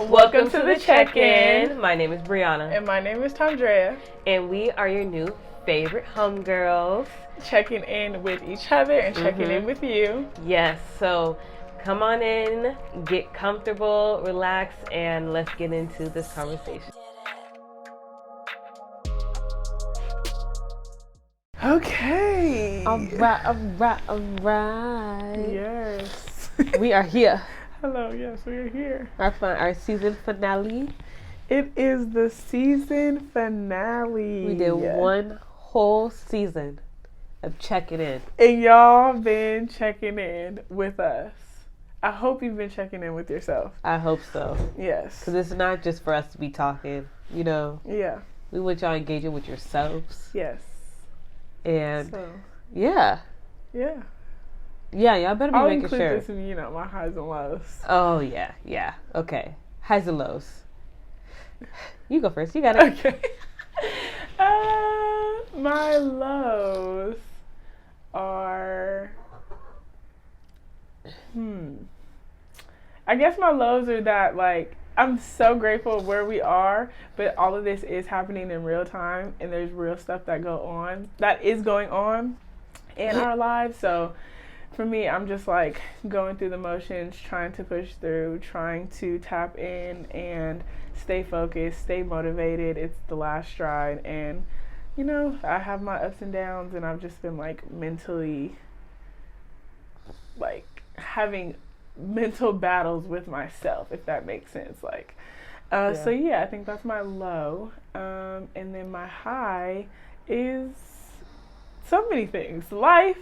Welcome to the check-in. My name is Brianna. And my name is Tondrea. And we are your new favorite homegirls. Checking in with each other and checking in with you. Yes, so come on in, get comfortable, relax, and let's get into this conversation. Okay. All right. Yes. We are here. Hello, yes, we are here. Our season finale. It is the season finale. We did one whole season of checking in. And y'all been checking in with us. I hope you've been checking in with yourself. I hope so. Yes. Because it's not just for us to be talking, you know. Yeah. We want y'all engaging with yourselves. Yes. And so, yeah, y'all better be I'll making include sure. this in, my highs and lows. Oh yeah. Okay, highs and lows. You go first. You got it. Okay. My lows are. I guess my lows are that I'm so grateful where we are, but all of this is happening in real time, and there's real stuff that is going on in our lives. So for me, I'm just going through the motions, trying to push through, trying to tap in and stay focused, stay motivated. It's the last stride, and I have my ups and downs, and I've just been mentally having mental battles with myself, if that makes sense. So I think that's my low. And then my high is so many things. Life,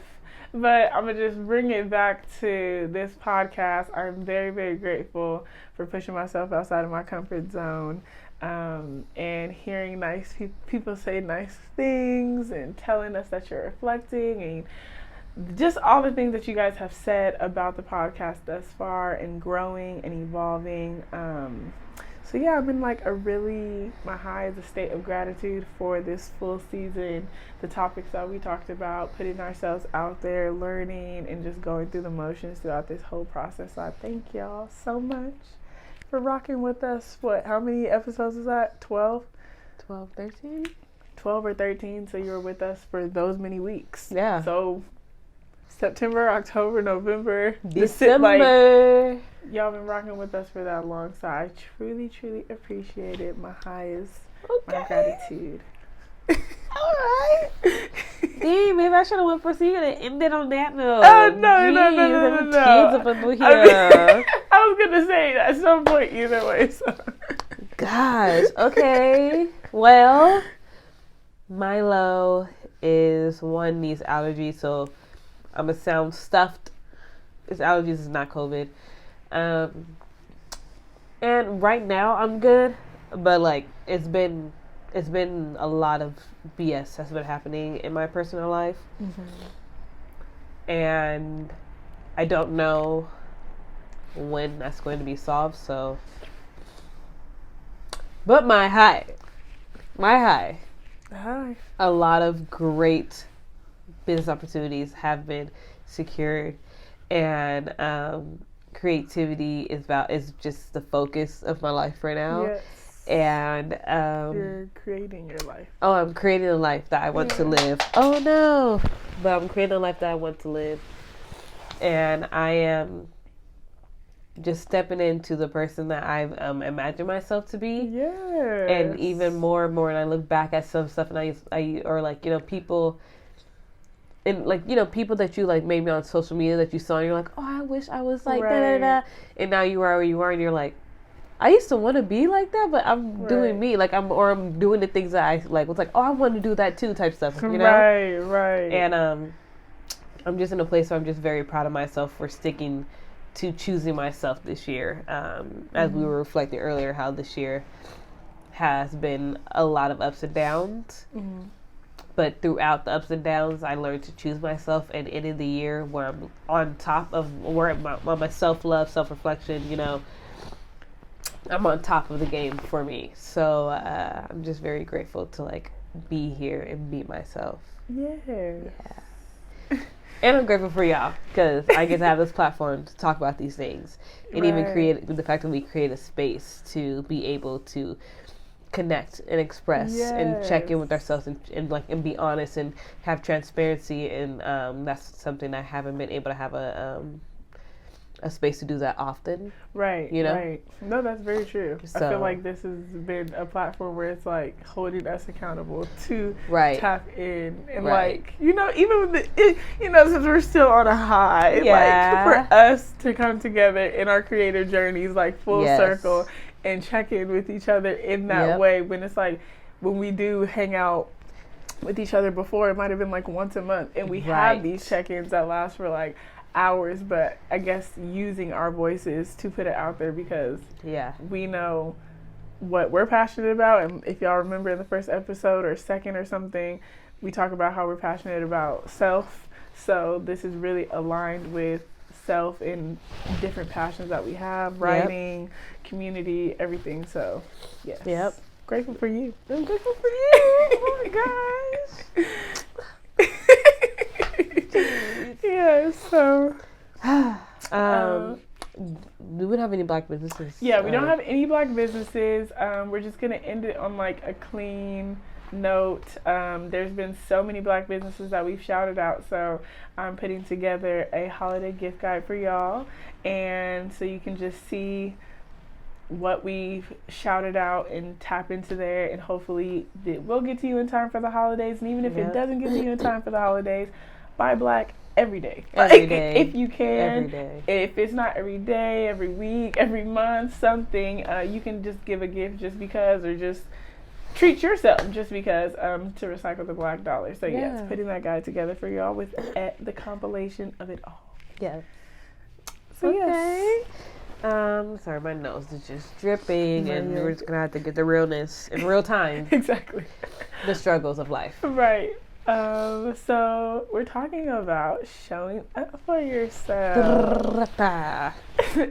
but I'm going to just bring it back to this podcast. I'm very, very grateful for pushing myself outside of my comfort zone, and hearing nice people say nice things and telling us that you're reflecting, and just all the things that you guys have said about the podcast thus far, and growing and evolving. I've been my high is a state of gratitude for this full season, the topics that we talked about, putting ourselves out there, learning, and just going through the motions throughout this whole process. So I thank y'all so much for rocking with us. How many episodes is that? 12? 12, 13? 12 or 13, so you were with us for those many weeks. Yeah. So September, October, November, December. Y'all been rocking with us for that long, so I truly, truly appreciate it. My high is my gratitude. All right. Dang, maybe I should have went first. So you're gonna end it on that note. Oh no. Kids up in here. I was gonna say at some point either way. So. Gosh. Okay. Well, my low is these allergies. So I'm gonna sound stuffed. It's allergies, is not COVID. And right now I'm good, but it's been a lot of BS that's been happening in my personal life, and I don't know when that's going to be solved. So, but my high, a lot of great business opportunities have been secured, and creativity is just the focus of my life right now. Yes. And you're creating your life. Oh, I'm creating a life that I want to live. Oh no, but I'm creating a life that I want to live, and I am just stepping into the person that I've imagined myself to be. Yes. And even more and more, and I look back at some stuff, and people. And people that you maybe on social media that you saw, and you're like, oh, I wish I was like that, and now you are where you are, and you're like, I used to want to be like that, but I'm doing me, I'm doing the things that I was like, oh, I want to do that too, type stuff, you know? Right. And I'm just in a place where I'm just very proud of myself for sticking to choosing myself this year. As we were reflecting earlier, how this year has been a lot of ups and downs. But throughout the ups and downs, I learned to choose myself, and ending the year where I'm on top of my self-love, self-reflection, I'm on top of the game for me. So I'm just very grateful to be here and be myself. Yeah. And I'm grateful for y'all because I get to have this platform to talk about these things and even create the fact that we create a space to be able to connect and express and check in with ourselves and be honest and have transparency. And that's something I haven't been able to have a space to do that often. Right. You know? Right. No, that's very true. So, I feel like this has been a platform where it's like holding us accountable to tap in and like, you know, even with since we're still on a high, like for us to come together in our creative journeys, like full circle and check in with each other in that way, when it's like, when we do hang out with each other before, it might have been like once a month, and we have these check-ins that last for like hours, but I guess using our voices to put it out there because we know what we're passionate about. And if y'all remember in the first episode or second or something, we talk about how we're passionate about self. So this is really aligned with self and different passions that we have, writing, community, everything. So yes. Grateful for you. I'm grateful for you. Oh my gosh. Yeah, so we wouldn't have any black businesses. Yeah, we don't have any black businesses. We're just gonna end it on like a clean note. There's been so many black businesses that we've shouted out, so I'm putting together a holiday gift guide for y'all, and so you can just see what we've shouted out and tap into there, and hopefully it will get to you in time for the holidays. And even if it doesn't get to you in time for the holidays, buy black every day. Every day. If you can. Every day. If it's not every day, every week, every month, something, you can just give a gift just because, or just treat yourself just because, to recycle the black dollar. So yes, putting that guide together for y'all with the compilation of it all. Yeah. So yes. Sorry, my nose is just dripping, and we're just gonna have to get the realness in real time. Exactly. The struggles of life. Right. So we're talking about showing up for yourself.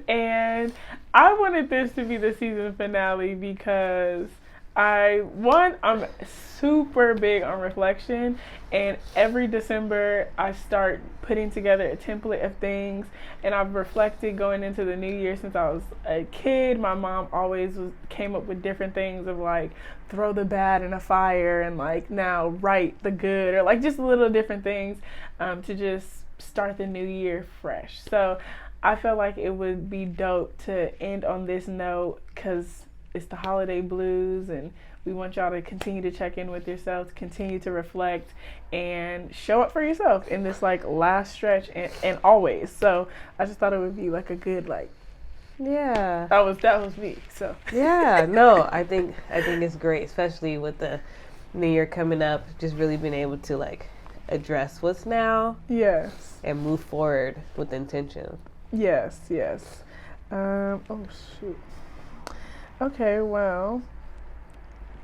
And I wanted this to be the season finale because I'm super big on reflection, and every December I start putting together a template of things, and I've reflected going into the new year since I was a kid. My mom always came up with different things of like throw the bad in a fire and like now write the good, or like just little different things to just start the new year fresh. So I felt like it would be dope to end on this note because it's the holiday blues, and we want y'all to continue to check in with yourselves, continue to reflect, and show up for yourself in this like last stretch and always. So I just thought it would be like a good that was me. So no, I think it's great, especially with the new year coming up. Just really being able to like address what's now, and move forward with intention. Yes. Oh shoot. Okay, well,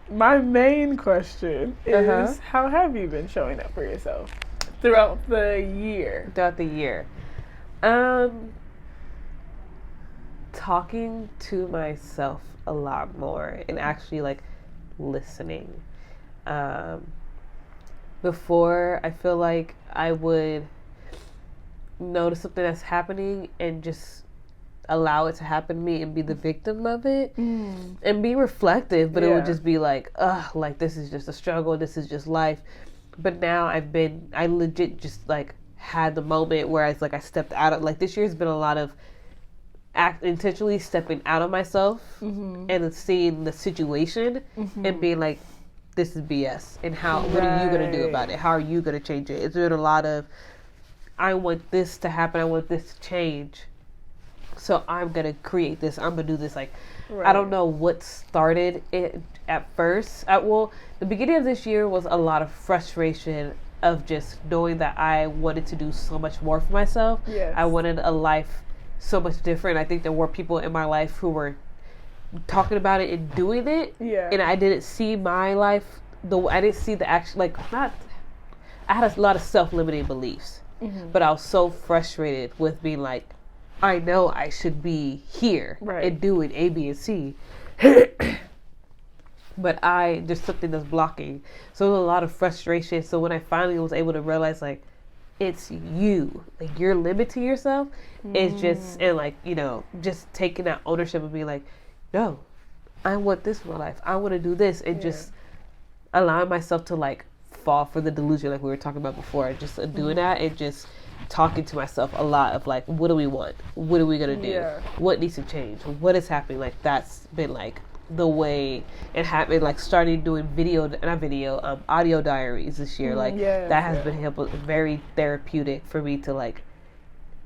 my main question is, how have you been showing up for yourself throughout the year? Talking to myself a lot more and actually like listening. Before, I feel like I would notice something that's happening and just allow it to happen to me and be the victim of it and be reflective, but it would just be like, like this is just a struggle, this is just life. But now I legit just like had the moment where I stepped out of, like this year's been a lot of intentionally stepping out of myself and seeing the situation and being like, this is BS, and what are you gonna do about it? How are you gonna change it? It's been a lot of, I want this to happen, I want this to change, so I'm going to create this. I'm going to do this. Like, I don't know what started it at first. The beginning of this year was a lot of frustration of just knowing that I wanted to do so much more for myself. Yes. I wanted a life so much different. I think there were people in my life who were talking about it and doing it. Yeah. And I didn't see my life, I didn't see the action, I had a lot of self-limiting beliefs. But I was so frustrated with being like, I know I should be here and doing A, B, and C. But there's something that's blocking. So there was a lot of frustration. So when I finally was able to realize, like, it's you. Like, your limit to yourself is just, and like, you know, just taking that ownership and being like, no, I want this in my life. I want to do this. And just allowing myself to like fall for the delusion like we were talking about before. Just doing that and just talking to myself a lot of like, what do we want? What are we going to do? Yeah. What needs to change? What is happening? Like, that's been like the way it happened. Like, starting doing audio diaries this year. Like, that has been very therapeutic for me to like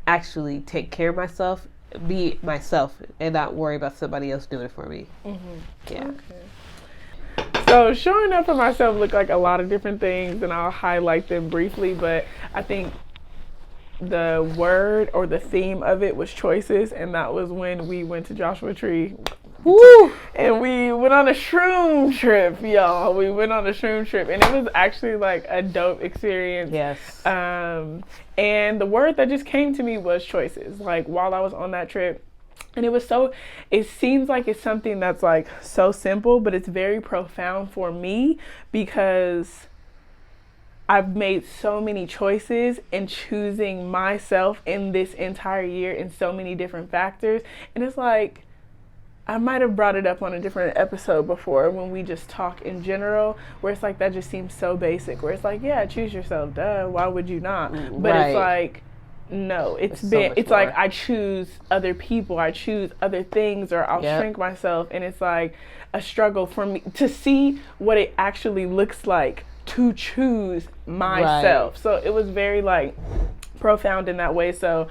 actually take care of myself, be myself, and not worry about somebody else doing it for me. Yeah. Okay. So showing up for myself look like a lot of different things, and I'll highlight them briefly, but I think the word or the theme of it was choices, and that was when we went to Joshua Tree. Woo! And we went on a shroom trip, y'all. We went on a shroom trip, and it was actually like a dope experience. Yes. And the word that just came to me was choices. Like, while I was on that trip, and it seems like it's something that's like so simple, but it's very profound for me because I've made so many choices in choosing myself in this entire year in so many different factors. And it's like, I might have brought it up on a different episode before when we just talk in general, where it's like, that just seems so basic, where it's like, yeah, choose yourself, duh, why would you not? But it's like, no, it's like I choose other people, I choose other things, or I'll shrink myself, and it's like a struggle for me to see what it actually looks like to choose myself. So it was very like profound in that way. So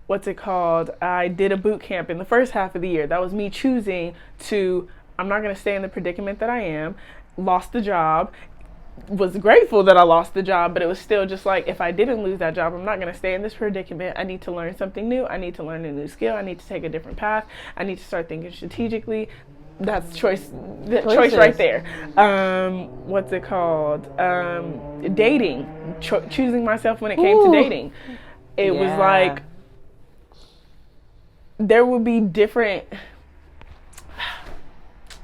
what's it called? I did a boot camp in the first half of the year. That was me choosing to, I'm not going to stay in the predicament that I am. Lost the job. Was grateful that I lost the job, but it was still just like, if I didn't lose that job, I'm not going to stay in this predicament. I need to learn something new. I need to learn a new skill. I need to take a different path. I need to start thinking strategically. That's choice right there. What's it called? Dating. Choosing myself when it came to dating. It was like, there would be different,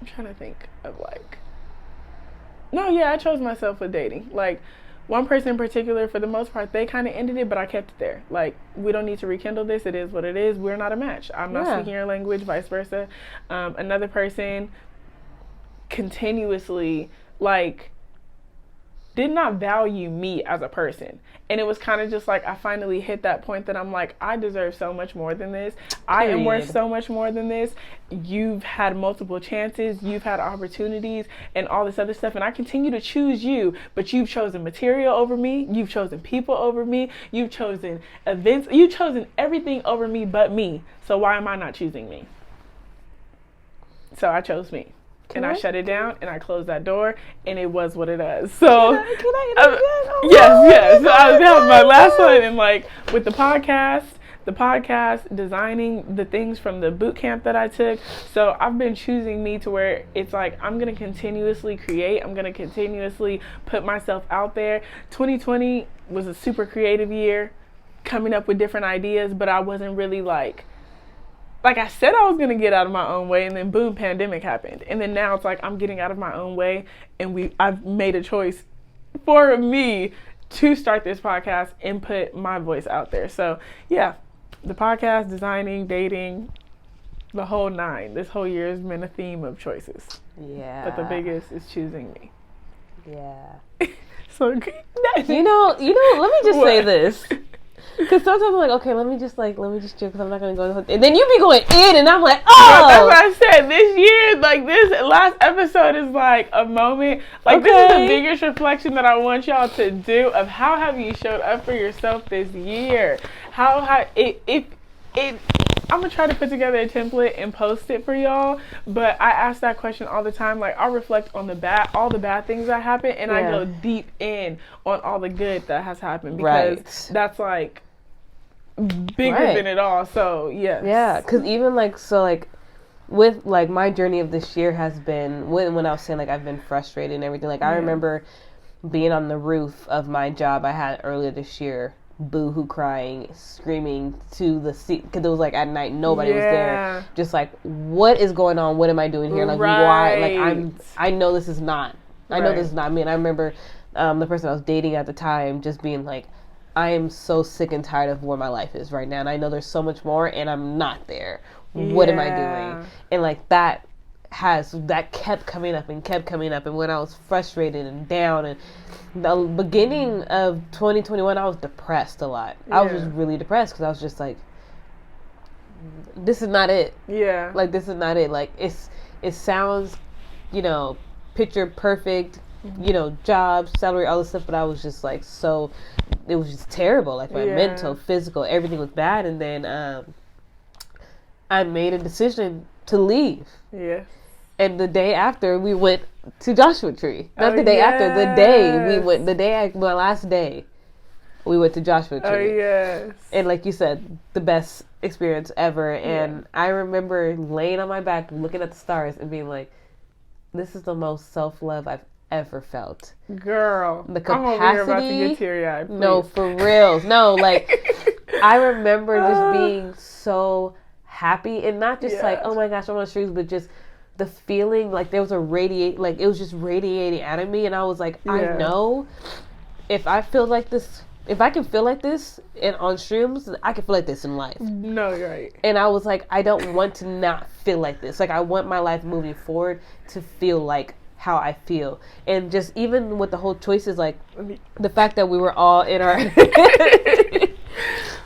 I'm trying to think of like, I chose myself with dating. Like, one person in particular, for the most part, they kind of ended it, but I kept it there. Like, we don't need to rekindle this. It is what it is. We're not a match. I'm not speaking your language, vice versa. Another person continuously, like, did not value me as a person. And it was kind of just like, I finally hit that point that I'm like, I deserve so much more than this. I am worth so much more than this. You've had multiple chances. You've had opportunities and all this other stuff. And I continue to choose you, but you've chosen material over me. You've chosen people over me. You've chosen events. You've chosen everything over me but me. So why am I not choosing me? So I chose me. And I shut it down, and I closed that door, and it was what it is. So, yes. So that was my last one. And like with the podcast designing the things from the boot camp that I took. So I've been choosing me to where it's like, I'm going to continuously create. I'm going to continuously put myself out there. 2020 was a super creative year, coming up with different ideas, but I wasn't really like I said I was going to get out of my own way, and then boom, pandemic happened. And then now it's like, I'm getting out of my own way, and I've made a choice for me to start this podcast and put my voice out there. So yeah, the podcast, designing, dating, the whole nine. This whole year has been a theme of choices. Yeah. But the biggest is choosing me. Yeah. So you know, let me just say this. Because sometimes I'm like, okay, let me just chill because I'm not going to go. And then you be going in, and I'm like, oh! That's what I said. This year, like, this last episode is like a moment. Like, this is the biggest reflection that I want y'all to do of how have you showed up for yourself this year. I'm going to try to put together a template and post it for y'all. But I ask that question all the time. Like, I'll reflect on all the bad things that happen, and I go deep in on all the good that has happened. Because that's like bigger than it all. So yes. Yeah, because even with like my journey of this year has been when I was saying like I've been frustrated and everything. Like I remember being on the roof of my job I had earlier this year, boo-hoo crying, screaming to the seat because it was like at night, nobody was there. Just like, what is going on? What am I doing here? Like why? Like I know this is not. I know this is not me. And I remember the person I was dating at the time just being like, I am so sick and tired of where my life is right now, and I know there's so much more, and I'm not there. What am I doing? And like that kept coming up, and when I was frustrated and down, and the beginning of 2021, I was depressed a lot. I was just really depressed because I was just like, this is not it. Yeah. Like, this is not it. Like, it sounds, picture perfect, job, salary, all this stuff, but I was just like, it was just terrible. Like, my mental, physical, everything was bad. And then I made a decision to leave. Yeah. And the day after, we went to Joshua Tree. Not the day after, the day we went, my last day, we went to Joshua Tree. Oh, yes. And like you said, the best experience ever. And I remember laying on my back, looking at the stars and being like, this is the most self-love I've ever felt. Girl, the capacity. I'm over here about to get teary-eyed. Please. No, for real. No, like, I remember just being so happy, and not just like, oh my gosh, I'm on the streets, but just the feeling like there was it was just radiating out of me, and I was like, I know if I feel like this, if I can feel like this on shrooms, I can feel like this in life. No, you're right. And I was like, I don't want to not feel like this. Like, I want my life moving forward to feel like how I feel. And just even with the whole choices, like the fact that we were all in our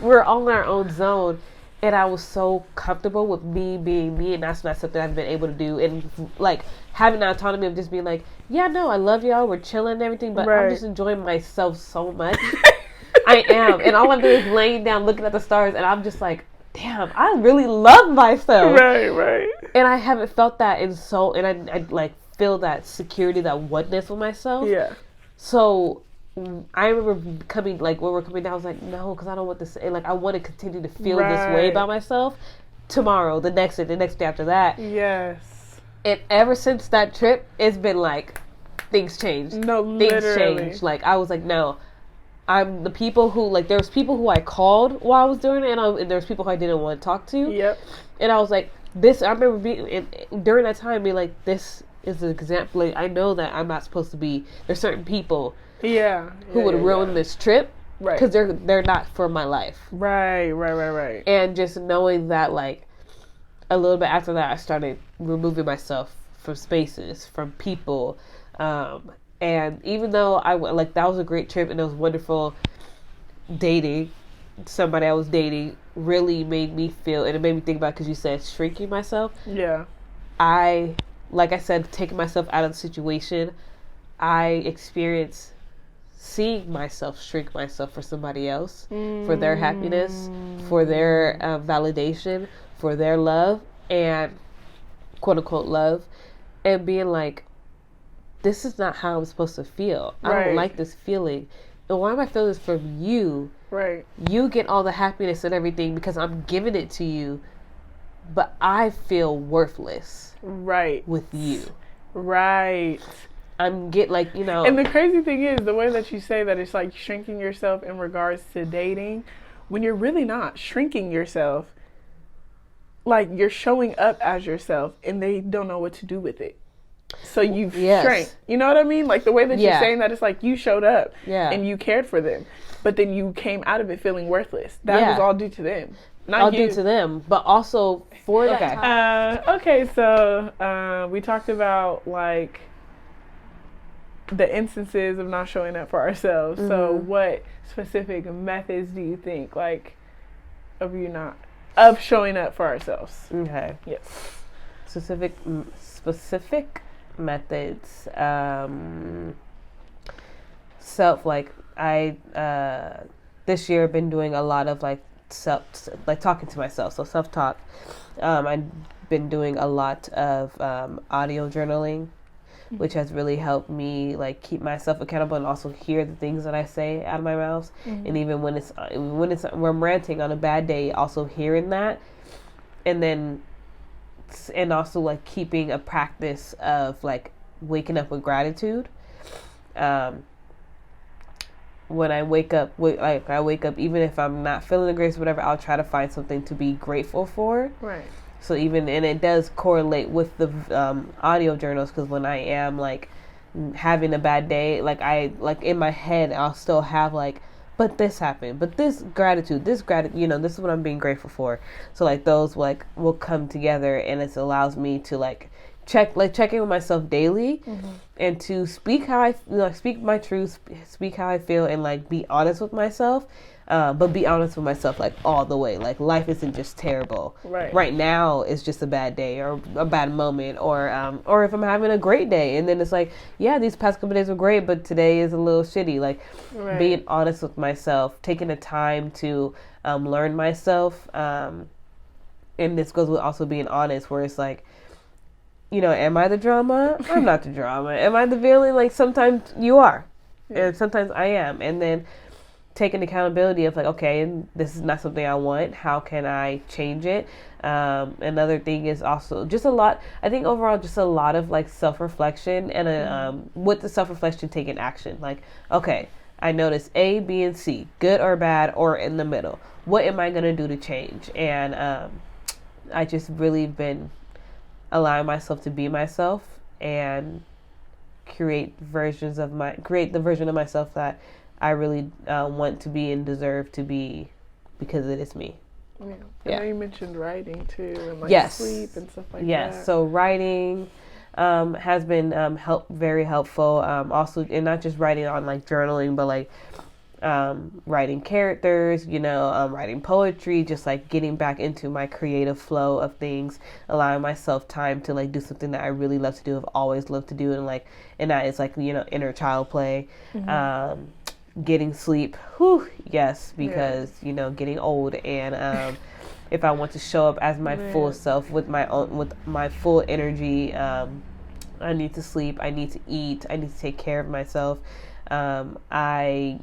we were all in our own zone, and I was so comfortable with me being me, and that's not something I've been able to do. And like having the autonomy of just being like, yeah, no, I love y'all, we're chilling and everything, but I'm just enjoying myself so much. I am. And all I'm doing is laying down looking at the stars, and I'm just like, damn, I really love myself. Right. And I haven't felt that and I like feel that security, that oneness with myself. Yeah. So I remember when we're coming down, I was like, no, because I don't want this, and like I want to continue to feel this way about myself tomorrow, the next day after that. Yes. And ever since that trip, it's been like, things changed. No, literally. Things changed. Like, I was like, no. I'm the people who, like, there was people who I called while I was doing it, and there was people who I didn't want to talk to. Yep. And I was like, I remember during that time being like, this is an example. Like, I know that I'm not supposed to be, there's certain people who would ruin this trip. Right. Because they're not for my life. Right. And just knowing that, like, a little bit after that, I started removing myself from spaces, from people, and even though that was a great trip and it was wonderful, dating somebody I was dating really made me feel, and it made me think about, because you said shrinking myself. Yeah. Like I said, taking myself out of the situation, I experienced seeing myself shrink myself for somebody else, for their happiness, for their validation, for their love, and quote unquote love, and being like, this is not how I'm supposed to feel. I don't like this feeling. And why am I feeling this from you? Right. You get all the happiness and everything because I'm giving it to you, but I feel worthless. Right. With you. Right. And the crazy thing is, the way that you say that, it's like shrinking yourself in regards to dating, when you're really not shrinking yourself. Like, you're showing up as yourself and they don't know what to do with it. So you shrank. You know what I mean? Like, the way that you're saying that, it's like you showed up and you cared for them, but then you came out of it feeling worthless. That was all due to them. Not you. Due to them, but also for that time. So we talked about, like, the instances of not showing up for ourselves. Mm-hmm. So what specific methods do you think, like, of showing up for ourselves? Okay. Yes. Specific methods. This year I've been doing a lot of talking to myself. So self-talk. I've been doing a lot of audio journaling, which has really helped me keep myself accountable and also hear the things that I say out of my mouth. Mm-hmm. And even when I'm ranting on a bad day, also hearing that, and also keeping a practice of waking up with gratitude. When I wake up, even if I'm not feeling the grace or whatever, I'll try to find something to be grateful for. Right. So and it does correlate with the audio journals, because when I am having a bad day, like in my head, I'll still have like, but this happened, but this gratitude, this is what I'm being grateful for. So like those will come together, and it allows me to check in with myself daily, and to speak how I speak my truth, speak how I feel, and be honest with myself. But be honest with myself, all the way. Life isn't just terrible. Right now, it's just a bad day or a bad moment, or if I'm having a great day, and then it's these past couple days were great, but today is a little shitty. Being honest with myself, taking the time to learn myself, and this goes with also being honest, where it's am I the drama? I'm not the drama. Am I the villain? Sometimes you are, and sometimes I am, and then taking accountability of okay, this is not something I want. How can I change it? Another thing is also just a lot. I think overall, just a lot of self-reflection, and with the self-reflection, taking action. Okay, I noticed A, B, and C, good or bad, or in the middle. What am I gonna do to change? And I just really been allowing myself to be myself and create the version of myself that I really want to be and deserve to be, because it is me. Yeah. I know you mentioned writing too, and sleep and stuff like that. Yes. So writing has been very helpful. Also, and not just writing on journaling, but writing characters, writing poetry, just getting back into my creative flow of things, allowing myself time to do something that I really love to do, I've always loved to do, and that is inner child play. Getting sleep, yes, because getting old, and if I want to show up as my full self with my full energy, I need to sleep, I need to eat, I need to take care of myself. I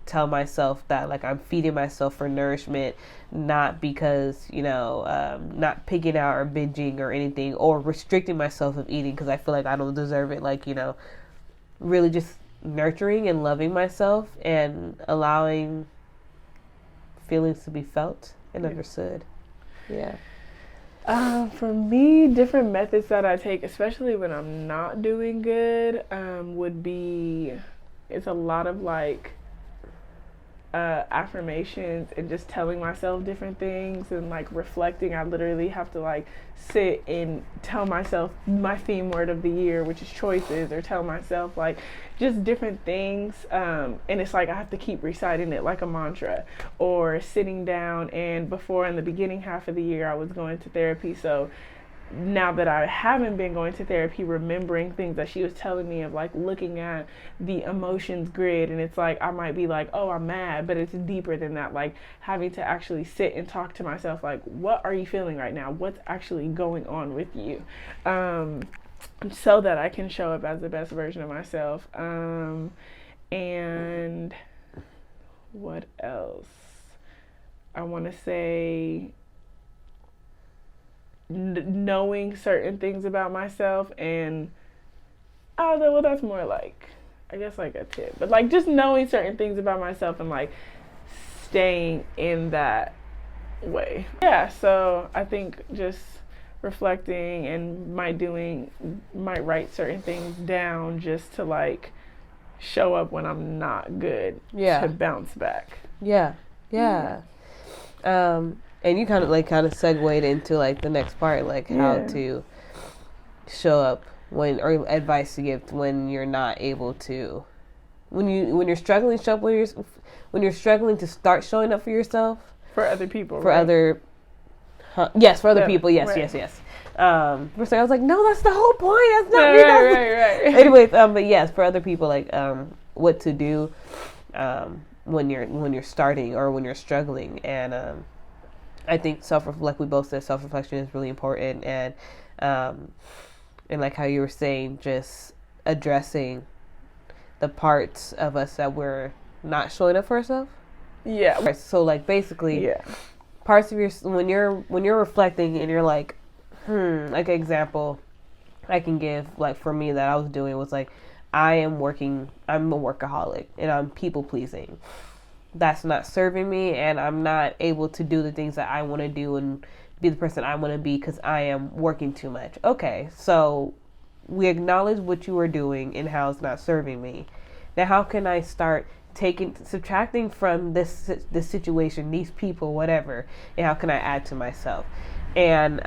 tell myself that I'm feeding myself for nourishment, not because not picking out or binging or anything, or restricting myself of eating because I feel I don't deserve it. Really just nurturing and loving myself, and allowing feelings to be felt and understood. For me, different methods that I take, especially when I'm not doing good, would be, it's a lot of affirmations and just telling myself different things, and reflecting. I literally have to sit and tell myself my theme word of the year, which is choices, or tell myself just different things, and it's I have to keep reciting it like a mantra, or sitting down. And before, in the beginning half of the year, I was going to therapy, so now that I haven't been going to therapy, remembering things that she was telling me of looking at the emotions grid, and it's I might be oh, I'm mad, but it's deeper than that, having to actually sit and talk to myself what are you feeling right now, what's actually going on with you, so that I can show up as the best version of myself. And what else? I want to say knowing certain things about myself, and well, that's more I guess a tip, but just knowing certain things about myself, and staying in that way. So I think just reflecting, and might write certain things down just to show up when I'm not good, to bounce back. And you kind of segued into the next part, how to show up or advice to give when you're not able to, when you're struggling to show up, when you're struggling to start showing up for yourself, for other people, for other people, yes. First I was no, that's the whole point. That's not me. Right. Anyways, but yes, for other people, what to do when you're starting or when you're struggling, and I think we both said self-reflection is really important, and how you were saying, just addressing the parts of us that we're not showing up for ourselves. Yeah. So basically, parts of when you're reflecting and you're an example I can give for me that I was doing was I'm a workaholic and I'm people pleasing. That's not serving me, and I'm not able to do the things that I want to do and be the person I want to be because I am working too much. Okay, so we acknowledge what you are doing and how it's not serving me. Now, how can I start subtracting from this situation, these people, whatever, and how can I add to myself? And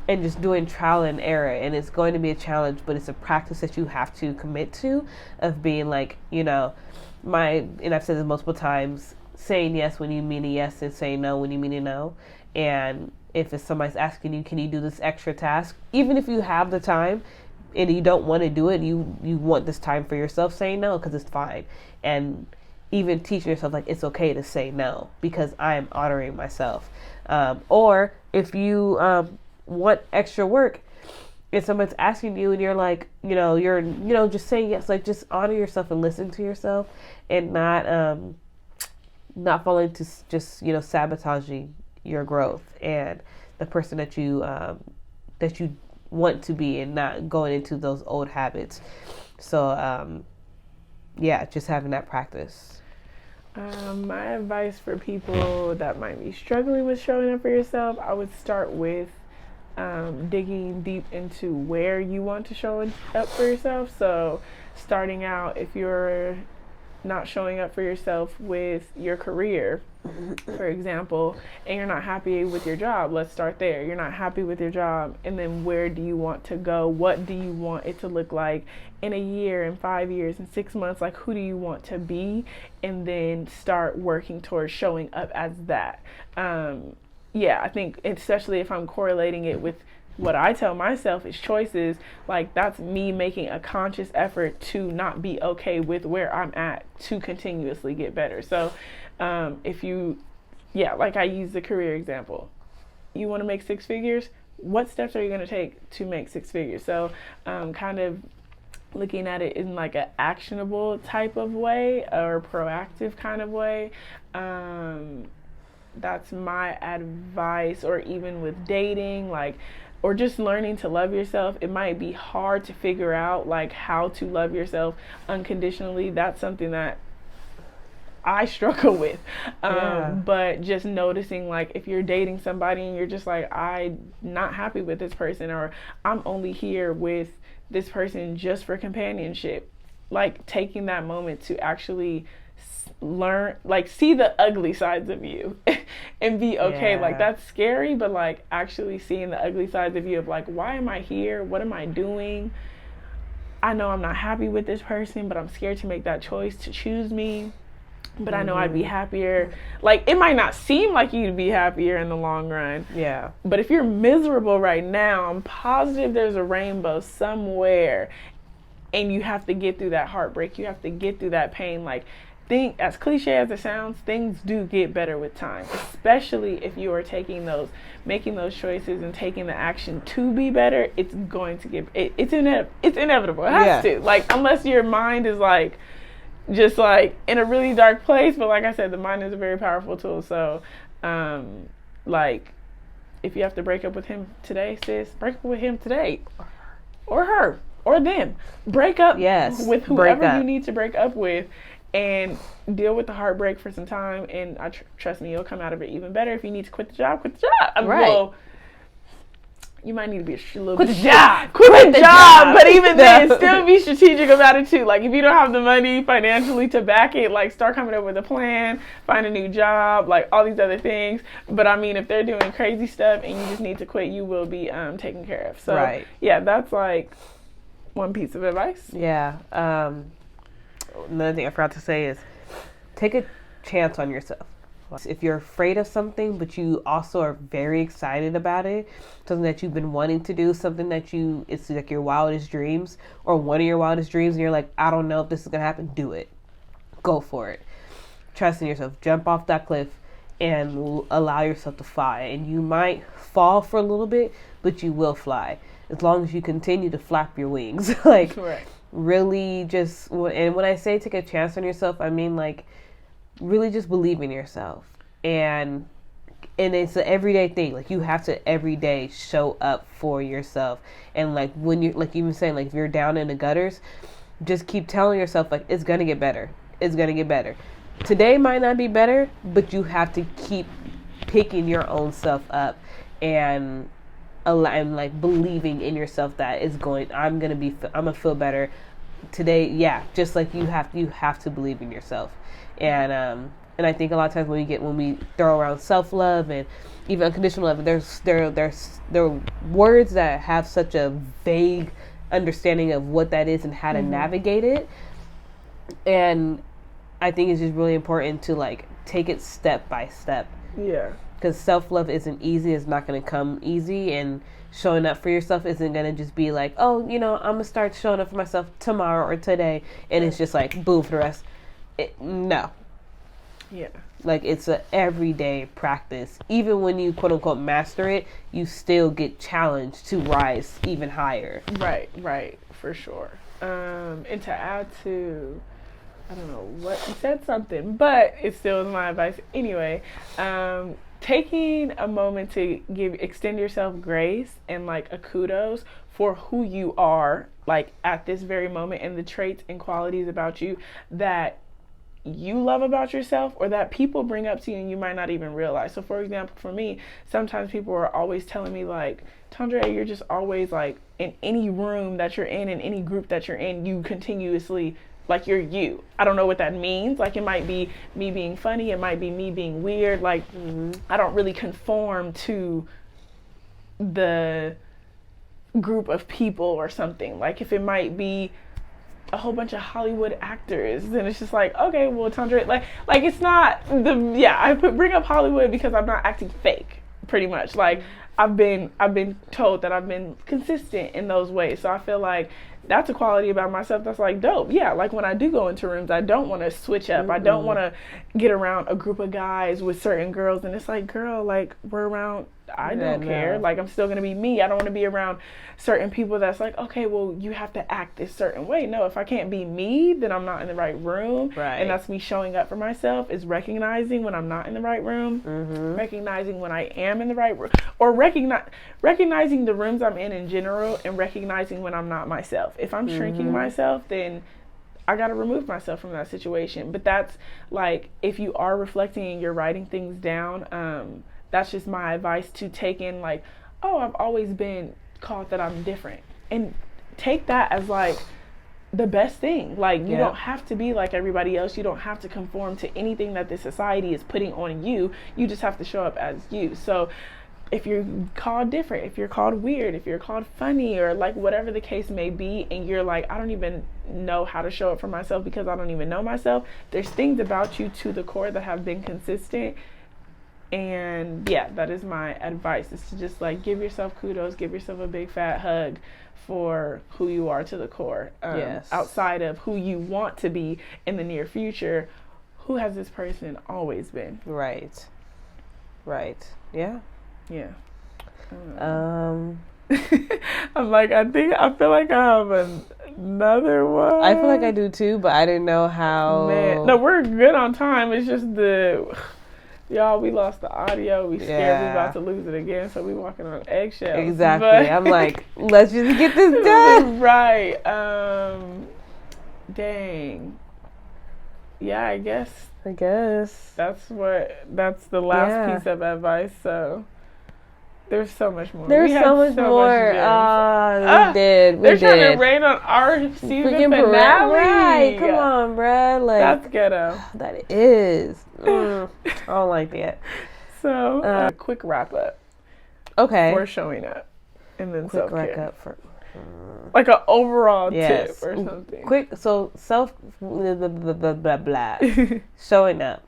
just doing trial and error. And it's going to be a challenge, but it's a practice that you have to commit to, of being like, and I've said this multiple times, saying yes when you mean a yes and saying no when you mean a no. And if it's somebody's asking you, can you do this extra task? Even if you have the time and you don't want to do it, you want this time for yourself, saying no, because it's fine. And even teaching yourself, like, it's okay to say no because I am honoring myself. Or if you want extra work, if someone's asking you and you're like, you're, just saying yes, like, just honor yourself and listen to yourself, and not fall into just, sabotaging your growth and the person that you want to be, and not going into those old habits. So, just having that practice. My advice for people that might be struggling with showing up for yourself, I would start with digging deep into where you want to show up for yourself. So starting out, if you're not showing up for yourself with your career, for example, and you're not happy with your job, let's start there. You're not happy with your job, and then where do you want to go? What do you want it to look like in a year, in 5 years, in 6 months? Like, who do you want to be? And then start working towards showing up as that. I think, especially if I'm correlating it with what I tell myself is choices, like, that's me making a conscious effort to not be okay with where I'm at, to continuously get better. So if you, like I use the career example, you want to make 6 figures, what steps are you going to take to make 6 figures? So kind of looking at it in like an actionable type of way, or proactive kind of way. That's my advice. Or even with dating, or just learning to love yourself. It might be hard to figure out like how to love yourself unconditionally. That's something that I struggle with. But just noticing, like, if you're dating somebody and you're just like, I'm not happy with this person, or I'm only here with this person just for companionship, like, taking that moment to actually learn, like, see the ugly sides of you and be okay. Like, that's scary, but like actually seeing the ugly sides of you, of like, why am I here? What am I doing? I know I'm not happy with this person, but I'm scared to make that choice to choose me. But I know I'd be happier. Like, it might not seem like you'd be happier in the long run. Yeah. But if you're miserable right now, I'm positive there's a rainbow somewhere. And you have to get through that heartbreak. You have to get through that pain. Like, as cliche as it sounds, things do get better with time. Especially if you are making those choices and taking the action to be better. It's going to it's inevitable. It has to. Like, unless your mind is like, just like in a really dark place. But like I said, the mind is a very powerful tool. So like, if you have to break up with him today, sis, break up with him today, or her, or them. Break up with whoever you need to break up with, and deal with the heartbreak for some time. And trust me, you'll come out of it even better. If you need to quit the job, quit the job. Well, you might need to be a little bit. Quit the job. But even then, still be strategic about it too. Like, if you don't have the money financially to back it, like, start coming up with a plan, find a new job, like all these other things. But I mean, if they're doing crazy stuff and you just need to quit, you will be taken care of. So that's like one piece of advice. Another thing I forgot to say is take a chance on yourself. If you're afraid of something, but you also are very excited about it, something that you've been wanting to do, something that it's like your wildest dreams, or one of your wildest dreams, and you're like, I don't know if this is going to happen, do it. Go for it. Trust in yourself. Jump off that cliff and allow yourself to fly. And you might fall for a little bit, but you will fly. As long as you continue to flap your wings. Like, really just, and when I say take a chance on yourself, I mean, like, really just believe in yourself. And it's an everyday thing. Like, you have to every day show up for yourself. And like, when you're, like, even saying, like, if you're down in the gutters, just keep telling yourself, like, it's gonna get better. It's gonna get better. Today might not be better, but you have to keep picking your own self up and and like believing in yourself that I'm gonna feel better today. Yeah, just like you have to believe in yourself. And I think a lot of times when we throw around self-love and even unconditional love, there are words that have such a vague understanding of what that is and how to navigate it. And I think it's just really important to like take it step by step. Yeah. Because self-love isn't easy. It's not going to come easy. And showing up for yourself isn't going to just be like, oh, I'm going to start showing up for myself tomorrow or today. And it's just like, boom, for the rest. No. Yeah. Like, it's a everyday practice. Even when you, quote unquote, master it, you still get challenged to rise even higher. Right. For sure. And to add to, I don't know what, you said something, but it still is my advice anyway. Taking a moment to extend yourself grace and like a kudos for who you are, like at this very moment, and the traits and qualities about you that you love about yourself or that people bring up to you and you might not even realize. So for example, for me, sometimes people are always telling me like, Tondre, you're just always like in any room that you're in any group that you're in, you continuously like you're you. I don't know what that means. Like it might be me being funny. It might be me being weird. Like I don't really conform to the group of people or something. Like if it might be a whole bunch of Hollywood actors, then it's just like, okay, well, Tondre, like it's not I bring up Hollywood because I'm not acting fake, pretty much. Like I've been told that I've been consistent in those ways. So I feel like that's a quality about myself that's like dope. Yeah, like when I do go into rooms, I don't want to switch up. I don't want to get around a group of guys with certain girls and it's like, girl, like we're around, I don't care. Like I'm still going to be me. I don't want to be around certain people that's like, okay, well, you have to act this certain way. No, if I can't be me, then I'm not in the right room. Right. And that's me showing up for myself, is recognizing when I'm not in the right room, recognizing when I am in the right room, or recognizing the rooms I'm in general, and recognizing when I'm not myself. If I'm shrinking myself, then I got to remove myself from that situation. But that's like, if you are reflecting and you're writing things down, that's just my advice to take in like, oh, I've always been called that I'm different. And take that as like the best thing. Like you don't have to be like everybody else. You don't have to conform to anything that this society is putting on you. You just have to show up as you. So if you're called different, if you're called weird, if you're called funny, or like whatever the case may be, and you're like, I don't even know how to show up for myself because I don't even know myself, there's things about you to the core that have been consistent. And yeah, that is my advice, is to just like give yourself kudos, give yourself a big fat hug for who you are to the core. Outside of who you want to be in the near future, who has this person always been? Right. Yeah. I'm like, I feel like I have another one. I feel like I do too, but I didn't know how. Man. No, we're good on time. It's just y'all, we lost the audio. We scared we about to lose it again, so we walking on eggshells. Exactly. I'm like, let's just get this done. Right. Dang. Yeah, I guess that's the last piece of advice. So there's so much more. There's so much more. We did. They're trying to rain on our season finale. Right. Come on, bruh. Like, that's ghetto. That is. I don't like that. So, quick wrap up. Okay. For showing up. And then quick self-care. wrap up for. Like an overall tip or something. Quick. So blah. Showing up.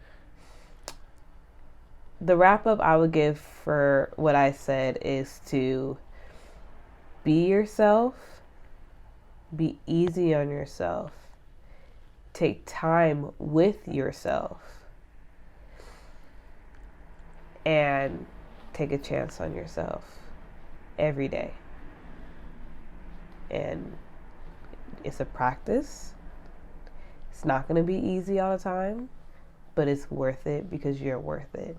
The wrap up I would give for what I said is to be yourself, be easy on yourself, take time with yourself, and take a chance on yourself every day. And it's a practice. It's not going to be easy all the time, but it's worth it because you're worth it.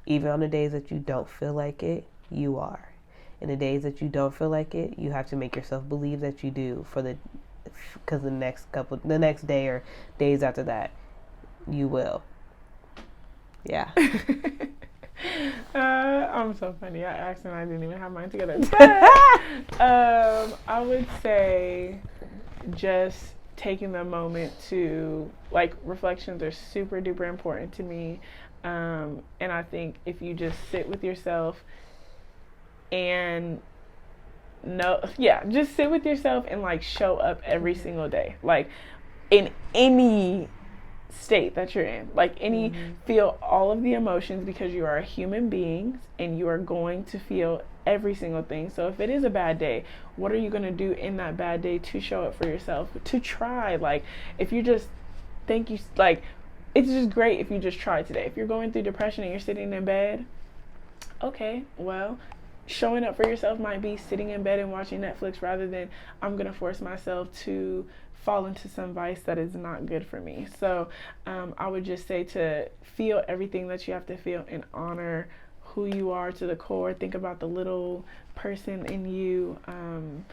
Even on the days that you don't feel like it, you are. In the days that you don't feel like it, you have to make yourself believe that you do, because the next day or days after that, you will. Yeah. I'm so funny. I didn't even have mine together. But, I would say just taking the moment to, like, reflections are super duper important to me. And I think if you just sit with yourself and just sit with yourself and, like, show up every single day, like, in any state that you're in, like, feel all of the emotions, because you are human beings and you are going to feel every single thing. So if it is a bad day, what are you going to do in that bad day to show up for yourself, to try? Like, if you just think you, like, it's just great if you just try today. If you're going through depression and you're sitting in bed, okay, well, showing up for yourself might be sitting in bed and watching Netflix, rather than I'm going to force myself to fall into some vice that is not good for me. So I would just say to feel everything that you have to feel and honor who you are to the core. Think about the little person in you, and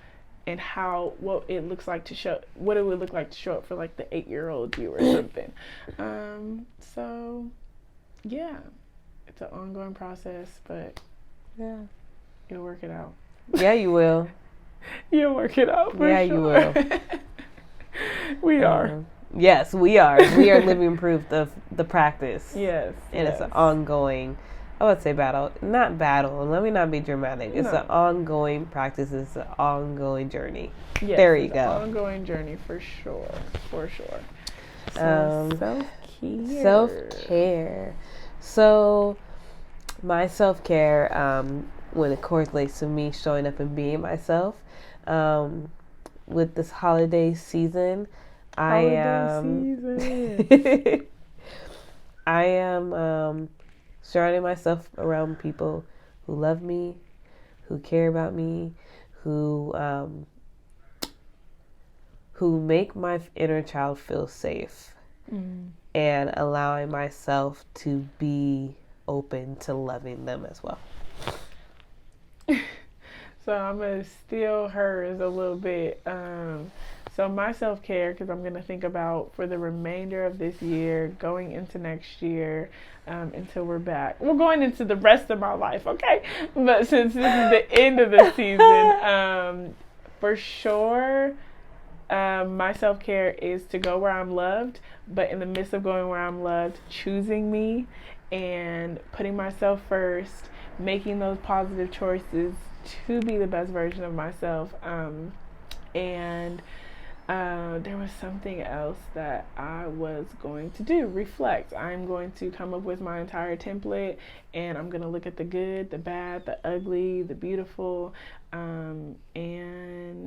what it would look like to show up for, like, the 8-year-old you or something. So yeah, it's an ongoing process, but yeah, you'll work it out. Yeah, you will. You'll work it out for sure. You will. We are. Yes, we are. We are living proof of the practice. Yes. And it's an ongoing, I would say not battle. Let me not be dramatic. It's an ongoing practice. It's an ongoing journey. Yes, there you go. An ongoing journey for sure. For sure. So, self-care. Self-care. So my self-care, when it correlates to me showing up and being myself, with this holiday season, I am surrounding myself around people who love me, who care about me, who make my inner child feel safe, and allowing myself to be open to loving them as well. So I'm going to steal hers a little bit. So my self-care, because I'm going to think about for the remainder of this year, going into next year, until we're back. We're going into the rest of my life, okay? But since this is the end of the season, for sure, my self-care is to go where I'm loved, but in the midst of going where I'm loved, choosing me and putting myself first, making those positive choices to be the best version of myself. And there was something else that I was going to do. Reflect. I'm going to come up with my entire template, and I'm going to look at the good, the bad, the ugly, the beautiful, and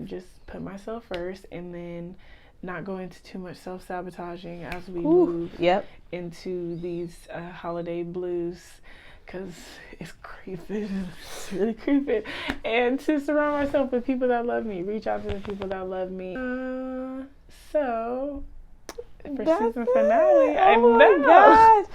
just put myself first, and then not go into too much self-sabotaging as we move into these holiday blues. Because it's creepy. It's really creepy. And to surround myself with people that love me. Reach out to the people that love me. So, for season finale, I know. My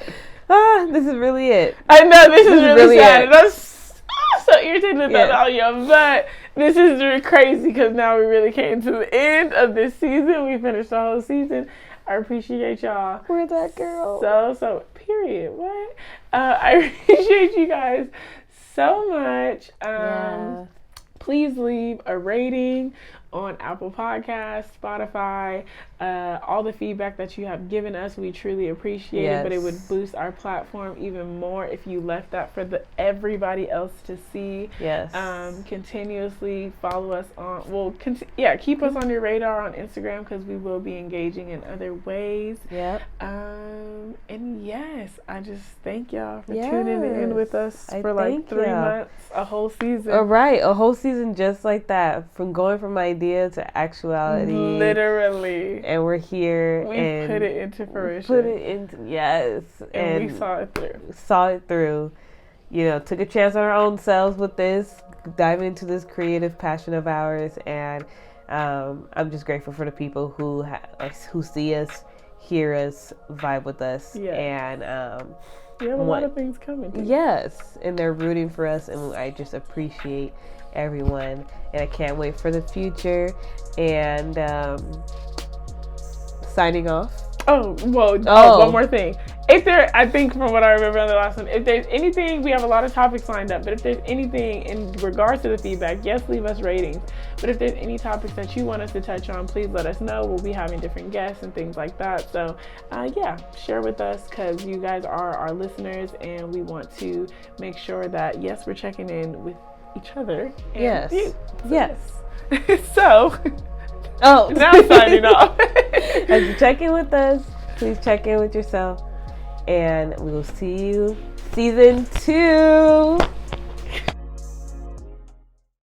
gosh. This is really it. I know, this is really sad. It. And I'm so irritated with that audio. But this is really crazy because now we really came to the end of this season. We finished the whole season. I appreciate y'all. We're that girl. So, period. What? I appreciate you guys so much. Please leave a rating on Apple Podcasts, Spotify, all the feedback that you have given us. We truly appreciate it, but it would boost our platform even more if you left that for everybody else to see. Yes. Continuously follow us on, keep us on your radar on Instagram, because we will be engaging in other ways. Yep. And yes, I just thank y'all for tuning in with us for like 3 months, a whole season. All right, a whole season just like that, from going from idea to actuality. Literally. And we're here. We put it into fruition. And we saw it through. Took a chance on our own selves with this, diving into this creative passion of ours, and I'm just grateful for the people who see us, hear us, vibe with us, and we have a lot of things coming. Yes, and they're rooting for us, and I just appreciate everyone, and I can't wait for the future. And signing off. One more thing. I think from what I remember on the last one, if there's anything, we have a lot of topics lined up, but if there's anything in regards to the feedback, yes, leave us ratings. But if there's any topics that you want us to touch on, please let us know. We'll be having different guests and things like that. So, share with us, because you guys are our listeners, and we want to make sure that, yes, we're checking in with each other. And yes. You. Yes. So, now signing off. As you check in with us, please check in with yourself. And we will see you season 2.